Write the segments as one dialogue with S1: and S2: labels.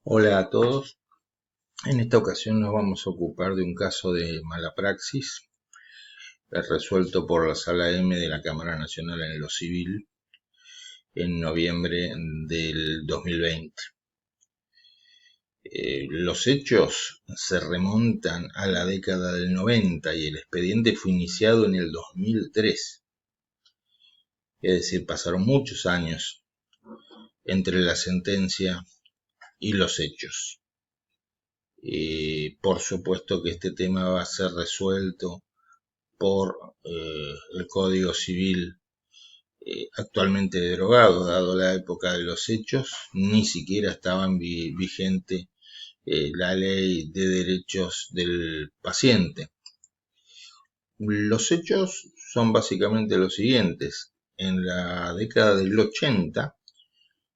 S1: Hola a todos. En esta ocasión nos vamos a ocupar de un caso de mala praxis resuelto por la Sala M de la Cámara Nacional en lo Civil en noviembre del 2020. Los hechos se remontan a la década del 90 y el expediente fue iniciado en el 2003. Es decir, pasaron muchos años entre la sentencia y los hechos. Por supuesto que este tema va a ser resuelto por el Código Civil actualmente derogado, dado la época de los hechos, ni siquiera estaban vigente la ley de derechos del paciente. Los hechos son básicamente los siguientes. En la década del 80,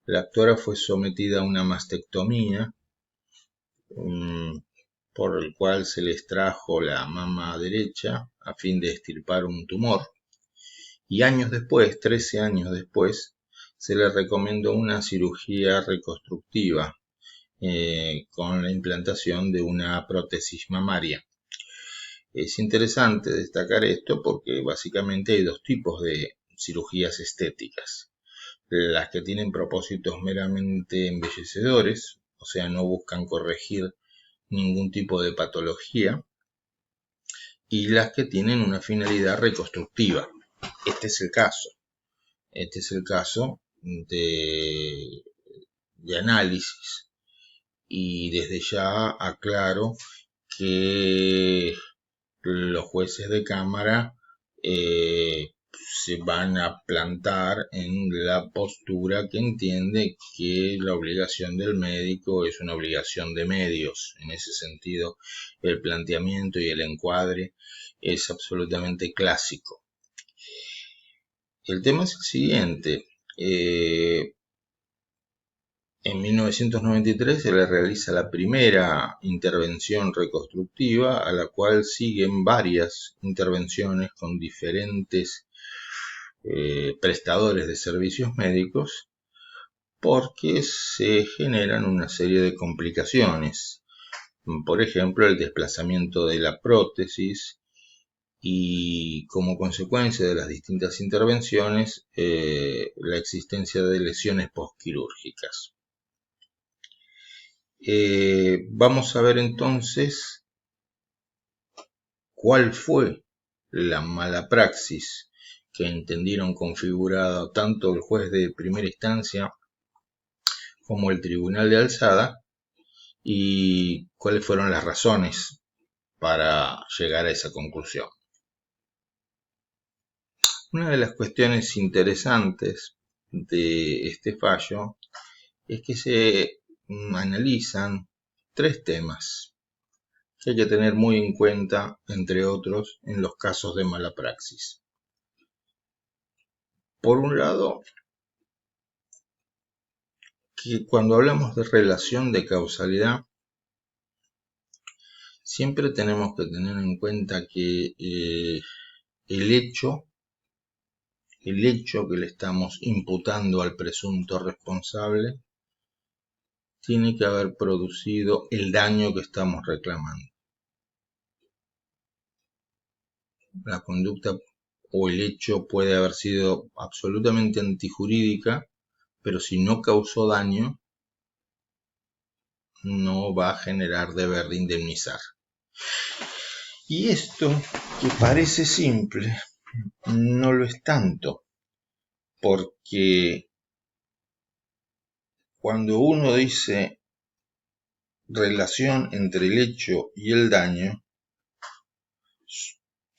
S1: la actora fue sometida a una mastectomía, por el cual se le extrajo la mama derecha a fin de extirpar un tumor. Y años después, 13 años después, se le recomendó una cirugía reconstructiva con la implantación de una prótesis mamaria. Es interesante destacar esto porque básicamente hay dos tipos de cirugías estéticas. Las que tienen propósitos meramente embellecedores, o sea, no buscan corregir ningún tipo de patología, y las que tienen una finalidad reconstructiva. Este es el caso. Este es el caso de análisis, y desde ya aclaro que los jueces de cámara se van a plantar en la postura que entiende que la obligación del médico es una obligación de medios. En ese sentido, el planteamiento y el encuadre es absolutamente clásico. El tema es el siguiente. En 1993 se le realiza la primera intervención reconstructiva, a la cual siguen varias intervenciones con diferentes prestadores de servicios médicos, porque se generan una serie de complicaciones. Por ejemplo, el desplazamiento de la prótesis y, como consecuencia de las distintas intervenciones, la existencia de lesiones postquirúrgicas. Vamos a ver entonces cuál fue la mala praxis que entendieron configurada tanto el juez de primera instancia como el tribunal de alzada, y cuáles fueron las razones para llegar a esa conclusión. Una de las cuestiones interesantes de este fallo es que se analizan tres temas que hay que tener muy en cuenta, entre otros, en los casos de mala praxis. Por un lado, que cuando hablamos de relación de causalidad, siempre tenemos que tener en cuenta que el hecho que le estamos imputando al presunto responsable tiene que haber producido el daño que estamos reclamando. La conducta o el hecho puede haber sido absolutamente antijurídica, pero si no causó daño, no va a generar deber de indemnizar. Y esto, que parece simple, no lo es tanto, porque cuando uno dice relación entre el hecho y el daño,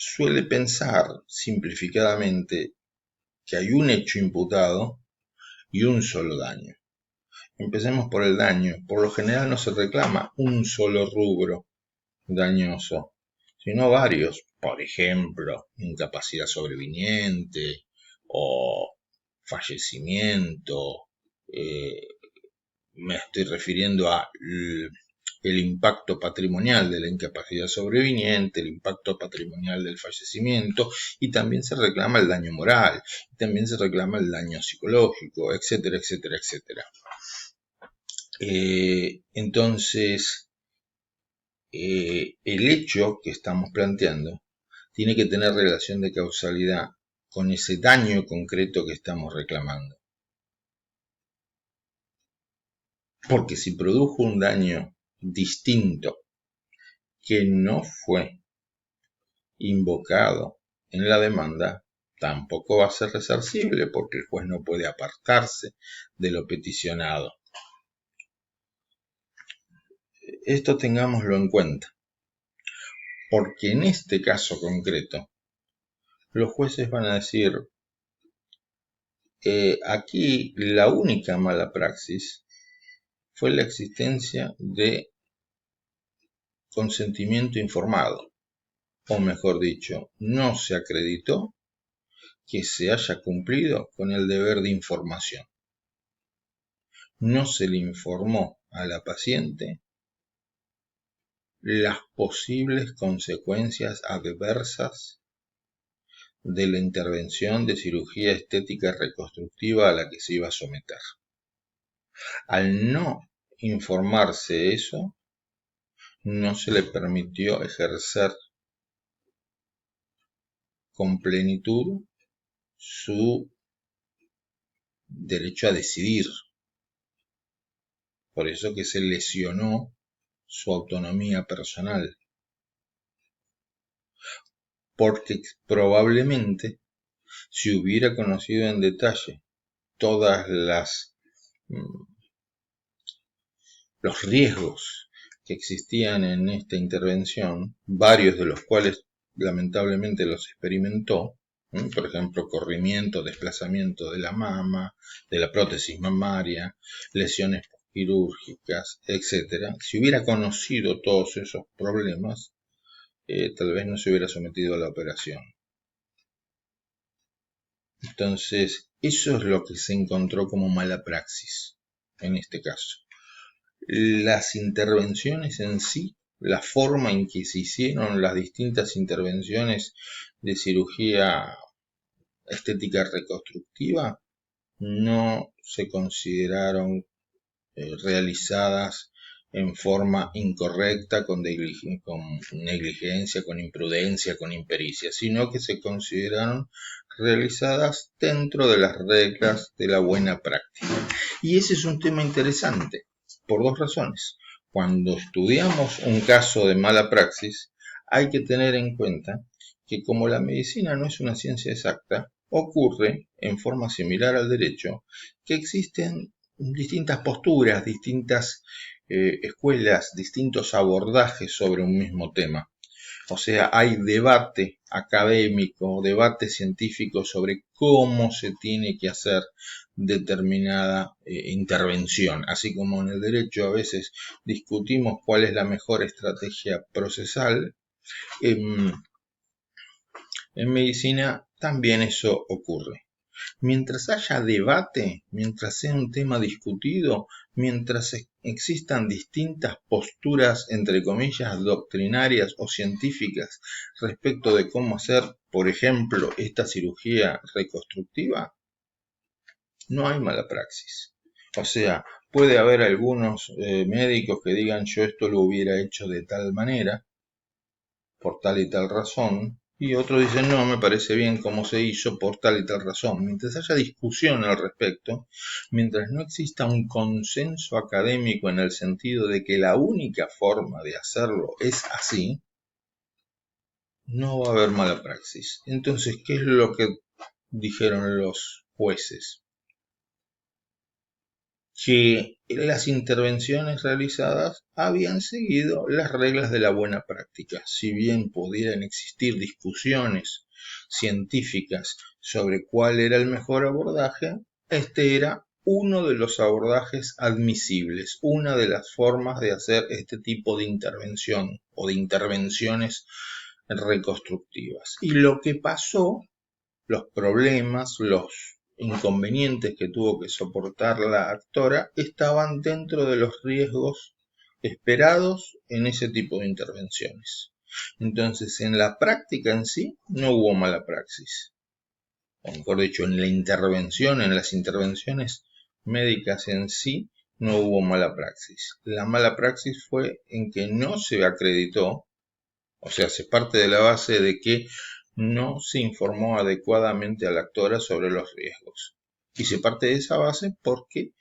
S1: suele pensar simplificadamente que hay un hecho imputado y un solo daño. Empecemos por el daño. Por lo general no se reclama un solo rubro dañoso, sino varios. Por ejemplo, incapacidad sobreviniente o fallecimiento. Me estoy refiriendo a el impacto patrimonial de la incapacidad sobreviniente, el impacto patrimonial del fallecimiento, y también se reclama el daño moral, también se reclama el daño psicológico, etcétera, etcétera, etcétera. Entonces, el hecho que estamos planteando tiene que tener relación de causalidad con ese daño concreto que estamos reclamando. Porque si produjo un daño distinto que no fue invocado en la demanda, tampoco va a ser resarcible porque el juez no puede apartarse de lo peticionado. Esto tengámoslo en cuenta, porque en este caso concreto, los jueces van a decir, aquí la única mala praxis fue la existencia de consentimiento informado, o mejor dicho, no se acreditó que se haya cumplido con el deber de información. No se le informó a la paciente las posibles consecuencias adversas de la intervención de cirugía estética reconstructiva a la que se iba a someter. Al no informarse eso, no se le permitió ejercer con plenitud su derecho a decidir. Por eso que se lesionó su autonomía personal. Porque probablemente, si hubiera conocido en detalle todas los riesgos que existían en esta intervención, varios de los cuales lamentablemente los experimentó, por ejemplo, corrimiento, desplazamiento de la mama, de la prótesis mamaria, lesiones quirúrgicas, etc. Si hubiera conocido todos esos problemas, tal vez no se hubiera sometido a la operación. Entonces, eso es lo que se encontró como mala praxis en este caso. Las intervenciones en sí, la forma en que se hicieron las distintas intervenciones de cirugía estética reconstructiva, no se consideraron realizadas en forma incorrecta, con negligencia, con imprudencia, con impericia, sino que se consideraron realizadas dentro de las reglas de la buena práctica. Y ese es un tema interesante, por dos razones. Cuando estudiamos un caso de mala praxis, hay que tener en cuenta que como la medicina no es una ciencia exacta, ocurre, en forma similar al derecho, que existen distintas posturas, distintas escuelas, distintos abordajes sobre un mismo tema. O sea, hay debate académico, debate científico sobre cómo se tiene que hacer determinada intervención. Así como en el derecho a veces discutimos cuál es la mejor estrategia procesal, en medicina también eso ocurre. Mientras haya debate, mientras sea un tema discutido, mientras existan distintas posturas, entre comillas, doctrinarias o científicas respecto de cómo hacer, por ejemplo, esta cirugía reconstructiva, no hay mala praxis. O sea, puede haber algunos médicos que digan yo esto lo hubiera hecho de tal manera, por tal y tal razón, y otros dicen, no, me parece bien cómo se hizo por tal y tal razón. Mientras haya discusión al respecto, mientras no exista un consenso académico en el sentido de que la única forma de hacerlo es así, no va a haber mala praxis. Entonces, ¿qué es lo que dijeron los jueces? Que las intervenciones realizadas habían seguido las reglas de la buena práctica. Si bien pudieran existir discusiones científicas sobre cuál era el mejor abordaje, este era uno de los abordajes admisibles, una de las formas de hacer este tipo de intervención o de intervenciones reconstructivas. Y lo que pasó, los problemas, los inconvenientes que tuvo que soportar la actora estaban dentro de los riesgos esperados en ese tipo de intervenciones. Entonces, en la práctica en sí no hubo mala praxis. O mejor dicho, en la intervención, en las intervenciones médicas en sí, no hubo mala praxis. La mala praxis fue en que no se acreditó, o sea, se parte de la base de que no se informó adecuadamente a la actora sobre los riesgos. Y se parte de esa base porque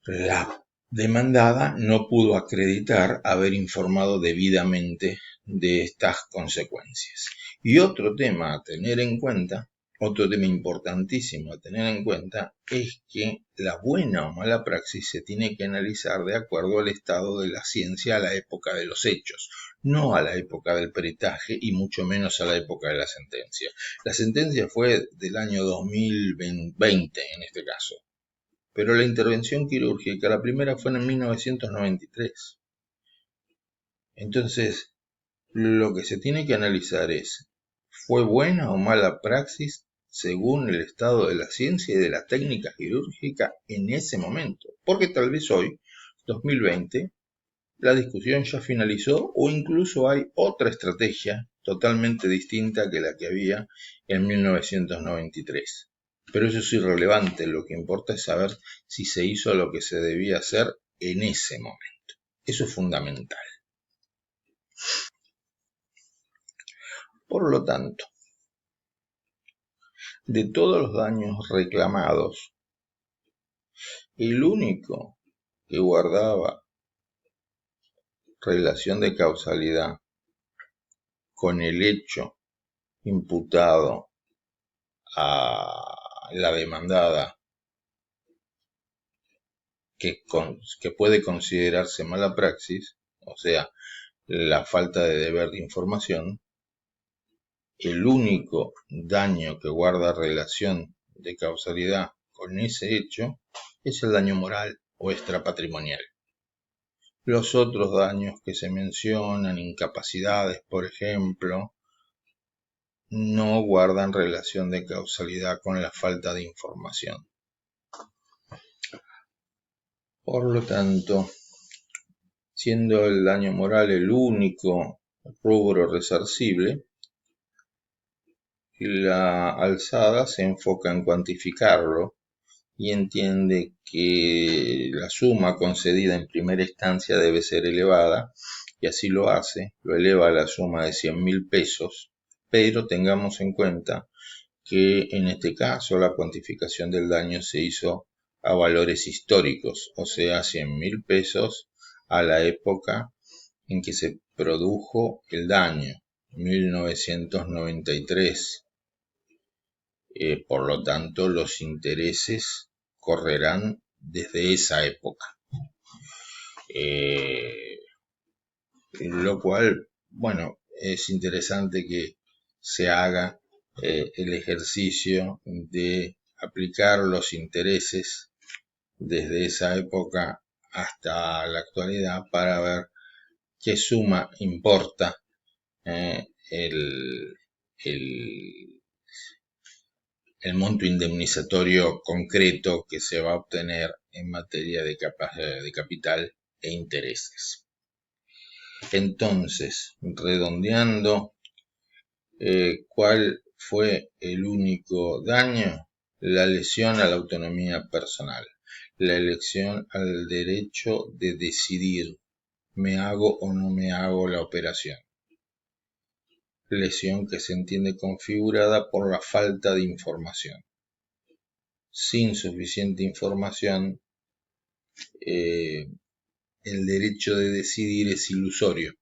S1: la demandada no pudo acreditar haber informado debidamente de estas consecuencias. Y otro tema a tener en cuenta, otro tema importantísimo a tener en cuenta, es que la buena o mala praxis se tiene que analizar de acuerdo al estado de la ciencia a la época de los hechos, no a la época del peritaje y mucho menos a la época de la sentencia. La sentencia fue del año 2020 en este caso, pero la intervención quirúrgica, la primera fue en 1993. Entonces, lo que se tiene que analizar es, ¿fue buena o mala praxis según el estado de la ciencia y de la técnica quirúrgica en ese momento? Porque tal vez hoy, 2020, la discusión ya finalizó o incluso hay otra estrategia totalmente distinta que la que había en 1993. Pero eso es irrelevante, lo que importa es saber si se hizo lo que se debía hacer en ese momento. Eso es fundamental. Por lo tanto, de todos los daños reclamados, el único que guardaba relación de causalidad con el hecho imputado a la demandada que puede considerarse mala praxis, o sea, la falta de deber de información, el único daño que guarda relación de causalidad con ese hecho es el daño moral o extrapatrimonial. Los otros daños que se mencionan, incapacidades, por ejemplo, no guardan relación de causalidad con la falta de información. Por lo tanto, siendo el daño moral el único rubro resarcible, la alzada se enfoca en cuantificarlo y entiende que la suma concedida en primera instancia debe ser elevada, y así lo hace, lo eleva a la suma de 100.000 pesos, pero tengamos en cuenta que en este caso la cuantificación del daño se hizo a valores históricos, o sea, 100.000 pesos a la época en que se produjo el daño, 1993. Por lo tanto, los intereses correrán desde esa época. Lo cual, bueno, es interesante que se haga el ejercicio de aplicar los intereses desde esa época hasta la actualidad para ver qué suma importa el monto indemnizatorio concreto que se va a obtener en materia de capital e intereses. Entonces, redondeando, ¿cuál fue el único daño? La lesión a la autonomía personal, la elección al derecho de decidir, ¿me hago o no me hago la operación? Lesión que se entiende configurada por la falta de información. Sin suficiente información, el derecho de decidir es ilusorio,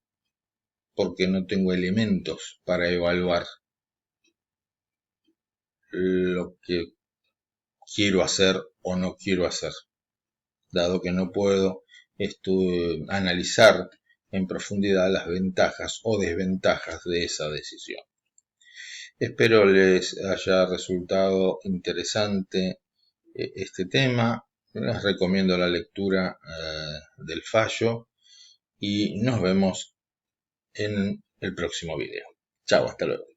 S1: porque no tengo elementos para evaluar lo que quiero hacer o no quiero hacer, dado que no puedo analizar en profundidad las ventajas o desventajas de esa decisión. Espero les haya resultado interesante este tema. Les recomiendo la lectura del fallo y nos vemos en el próximo video. Chao, hasta luego.